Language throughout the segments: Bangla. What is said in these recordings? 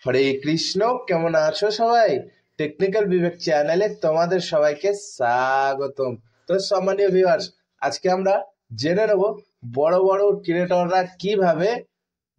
হরে কৃষ্ণ। কেমন আছো সবাই? টেকনিক্যাল বিবেক চ্যানেলে তোমাদের সবাইকে স্বাগতম। তো সম্মানীয় ভিউয়ার্স, আজকে আমরা জেনে নেব বড় বড় ক্রিয়েটররা কিভাবে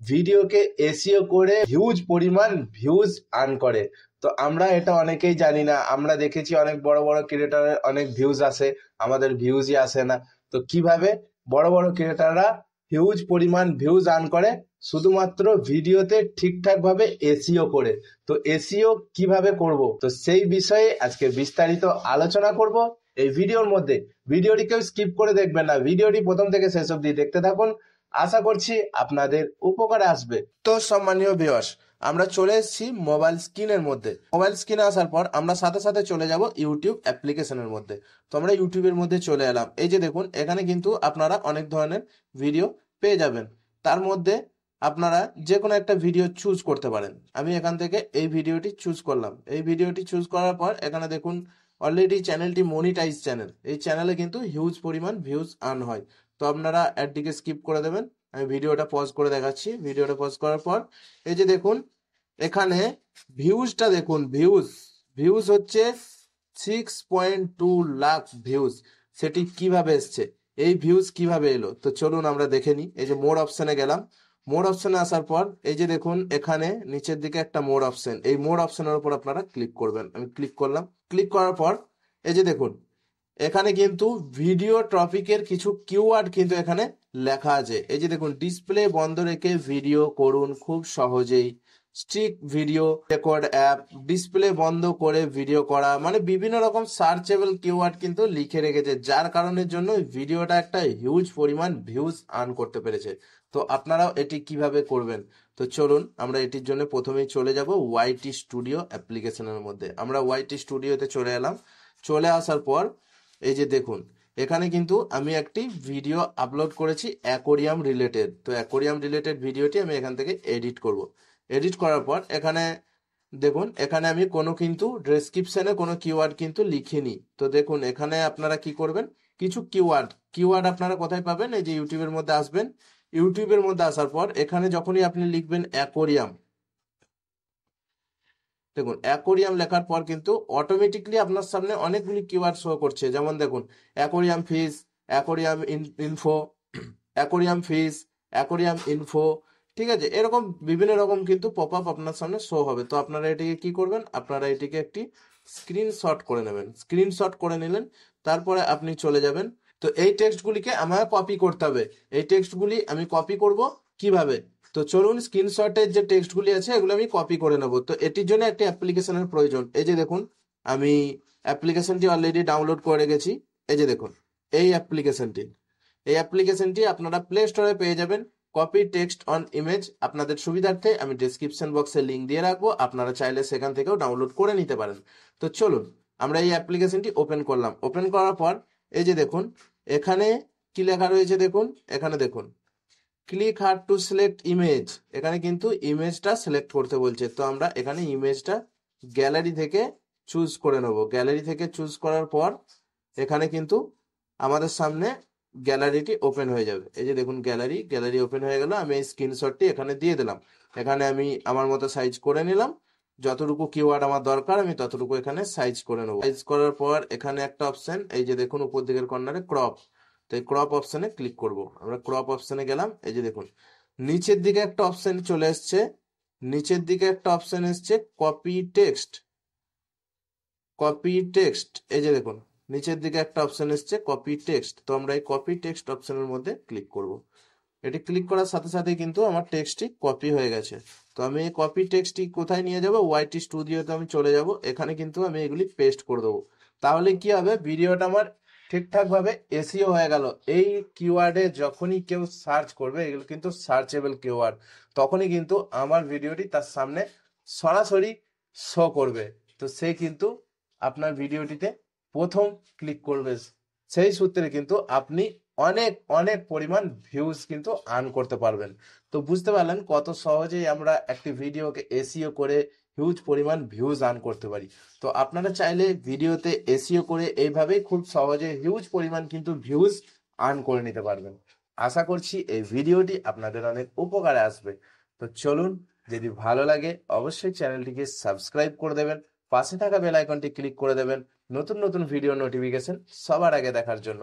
ভিডিওকে এসইও করে হিউজ পরিমাণ ভিউজ আর্ন করে। তো আমরা এটা অনেকেই জানি না। আমরা দেখেছি অনেক বড় বড় ক্রিয়েটরের অনেক ভিউজ আসে, আমাদের ভিউজই আসে না। তো কিভাবে বড় বড় ক্রিয়েটররা হিউজ পরিমাণ ভিউজ আর্ন করে শুধুমাত্র ভিডিওতে ঠিকঠাক ভাবে এসইও করে। তো এসইও কিভাবে করব, তো সেই বিষয়ে আজকে বিস্তারিত আলোচনা করব এই ভিডিওর মধ্যে। ভিডিওটি কেউ স্কিপ করে দেখবেন না, ভিডিওটি প্রথম থেকে শেষ অবধি দেখতে থাকুন। আশা করছি আপনাদের উপকারে আসবে। তো সম্মানীয় ভিউয়ার্স, আমরা চলে এসেছি মোবাইল স্ক্রিনের মধ্যে। মোবাইল স্ক্রিনে আসার পর আমরা সাথে সাথে চলে যাব ইউটিউব অ্যাপ্লিকেশনের মধ্যে। তো আমরা ইউটিউবের মধ্যে চলে এলাম। এই যে দেখুন, এখানে কিন্তু আপনারা অনেক ধরনের ভিডিও পেয়ে যাবেন। তার মধ্যে আপনারা যে কোনো একটা ভিডিও চুজ করতে পারেন। আমি এখান থেকে এই ভিডিওটি চুজ করলাম। এই ভিডিওটি চুজ করার পর এখানে দেখুন অলরেডি চ্যানেলটি মনিটাইজ চ্যানেল। এই চ্যানেলে কিন্তু হিউজ পরিমাণ ভিউজ আর্ন হয়। তো আপনারা এর দিকে স্কিপ করে দেবেন। আমি ভিডিওটা পজ করে দেখাচ্ছি। ভিডিওটা পজ করার পর এই যে দেখুন, এখানে ভিউজটা দেখুন। ভিউজ ভিউজ হচ্ছে 6.2 লাখ ভিউজ। সেটি কিভাবে এসছে, এই ভিউজ কিভাবে এলো, তো চলুন আমরা দেখে নিই। এই যে মোর অপশনে গেলাম। মোর অপশনে আসার পর এই যে দেখুন, এখানে নিচের দিকে একটা মোর অপশন, এই মোর অপশনের উপর আপনারা ক্লিক করবেন। আমি ক্লিক করলাম। ক্লিক করার পর এই যে দেখুন, এখানে কিন্তু ভিডিও টপিকের কিছু কিওয়ার্ড কিন্তু এখানে লেখা আছে। এই যে দেখুন, ডিসপ্লে বন্ধ রেখে ভিডিও করুন খুব সহজেই, stick video record app, display বন্ধ করে ভিডিও করা, মানে বিভিন্ন রকম সার্চেবল কিওয়ার্ড কিন্তু লিখে রেখেছে, যার কারণের জন্য ভিডিওটা একটা হিউজ পরিমাণ ভিউজ আর্ন করতে পেরেছে। তো আপনারাও এটি কিভাবে করবেন, তো চলুন আমরা এটির জন্য প্রথমেই চলে যাব ওয়াইটি স্টুডিও অ্যাপ্লিকেশনের মধ্যে। আমরা ওয়াইটি স্টুডিওতে চলে এলাম। চলে আসার পর এই যে দেখুন, এখানে কিন্তু আমি একটি ভিডিও আপলোড করেছি অ্যাকোরিয়াম রিলেটেড। তো অ্যাকোরিয়াম রিলেটেড ভিডিওটি আমি এখান থেকে এডিট করব। এডিট করার পর এখানে দেখুন, এখানে আমি কোনো কিন্তু ডেসক্রিপশনে কোনো কিওয়ার্ড কিন্তু লিখিনি। তো দেখুন, এখানে আপনারা কি করবেন, কিছু কিওয়ার্ড কিওয়ার্ড আপনারা কোথায় পাবেন, এই যে ইউটিউবের মধ্যে আসবেন। ইউটিউবের মধ্যে আসার পর এখানে যখনই আপনি লিখবেন অ্যাকোরিয়াম, দেখুন অ্যাকোরিয়াম লেখার পর কিন্তু অটোমেটিকলি আপনার সামনে অনেকগুলি কিওয়ার্ড শো করছে। যেমন দেখুন, aquarium fish, aquarium info, aquarium fish, aquarium info, ঠিক আছে। এরকম বিভিন্ন রকম কিন্তু পপ আপ আপনার সামনে শো হবে। তো আপনারা এটিকে কি করবেন, আপনারা এটিকে একটি স্ক্রিনশট করে নেবেন। স্ক্রিনশট করে নিলেন, তারপরে আপনি চলে যাবেন। তো এই টেক্সটগুলিকে আমাকে কপি করতে হবে। এই টেক্সটগুলি আমি কপি করব কিভাবে, তো চলুন স্ক্রিনশটের যে টেক্সটগুলি আছে এগুলো আমি কপি করে নেব। তো এটির জন্য একটি অ্যাপ্লিকেশনের প্রয়োজন। এই যে দেখুন, আমি অ্যাপ্লিকেশনটি অলরেডি ডাউনলোড করে রেখেছি। এই যে দেখুন, এই অ্যাপ্লিকেশনটি আপনারা প্লে স্টোরে পেয়ে যাবেন। কপি টেক্সট অন ইমেজ, আপনাদের সুবিধার্থে আমি ডেসক্রিপশন বক্সে লিঙ্ক দিয়ে রাখবো, আপনারা চাইলে সেখান থেকেও ডাউনলোড করে নিতে পারেন। তো চলুন আমরা এই অ্যাপ্লিকেশনটি ওপেন করলাম। ওপেন করার পর এই যে দেখুন, এখানে কি লেখা রয়েছে দেখুন, এখানে দেখুন click here to select image. এখানে কিন্তু ইমেজটা সিলেক্ট করতে বলছে। তো আমরা এখানে ইমেজটা গ্যালারি থেকে চুজ করে নেব। গ্যালারি থেকে চুজ করার পর এখানে কিন্তু আমাদের সামনে গ্যালারিটি ওপেন হয়ে যাবে। এই যে দেখুন, গ্যালারি ওপেন হয়ে গেল। আমি এই স্ক্রিনশটটি এখানে দিয়ে দিলাম। এখানে আমি আমার মতো সাইজ করে নিলাম। যতটুকু কিওয়ার্ড আমার দরকার আমি ততটুকু এখানে সাইজ করে নেব। সাইজ করার পর এখানে একটা অপশন, এই যে দেখুন উপর দিকের কর্নারে ক্রপ। তো এই ক্রপ অপশনে ক্লিক করব। আমরা ক্রপ অপশনে গেলাম। এই যে দেখুন, নিচের দিকে একটা অপশন চলে এসছে। নিচের দিকে একটা অপশন এসছে কপি টেক্সট। এই যে দেখুন, নিচের দিকে একটা অপশন এসছে কপি টেক্সট। তো আমরা এই কপি টেক্সট অপশনের মধ্যে ক্লিক করব। এটি ক্লিক করার সাথে সাথে কিন্তু আমার টেক্সটটি কপি হয়ে গেছে। তো আমি এই কপি টেক্সটটি কোথায় নিয়ে যাব, ওয়াইটি স্টুডিওতে আমি চলে যাব। এখানে কিন্তু আমি এগুলি পেস্ট করে দেবো। তাহলে কি হবে, ভিডিওটা আমার ঠিকঠাক ভাবে এসইও হয়ে গেল। এই কিওয়ার্ডে যখনই কেউ সার্চ করবে, এগুলো কিন্তু সার্চেবল কিওয়ার্ড, তখনই কিন্তু আমার ভিডিওটি তার সামনে সরাসরি শো করবে। তো সে কিন্তু আপনার ভিডিওটিতে প্রথম ক্লিক করবে। সেই সূত্রে কিন্তু আপনি অনেক অনেক পরিমাণ ভিউজ কিন্তু আর্ন করতে পারবেন। তো বুঝতে পারলেন কত সহজেই আমরা একটি ভিডিওকে এসইও করে হিউজ পরিমাণ ভিউজ আর্ন করতে পারি। তো আপনারা চাইলে ভিডিওতে এসইও করে এইভাবেই খুব সহজে হিউজ পরিমাণ কিন্তু ভিউজ আর্ন করে নিতে পারবেন। আশা করছি এই ভিডিওটি আপনাদের অনেক উপকারে আসবে। তো চলুন যদি ভালো লাগে অবশ্যই চ্যানেলটিকে সাবস্ক্রাইব করে দেবেন, পাশে থাকা বেল আইকনটি ক্লিক করে দেবেন নতুন নতুন ভিডিও নোটিফিকেশন সবার আগে দেখার জন্য।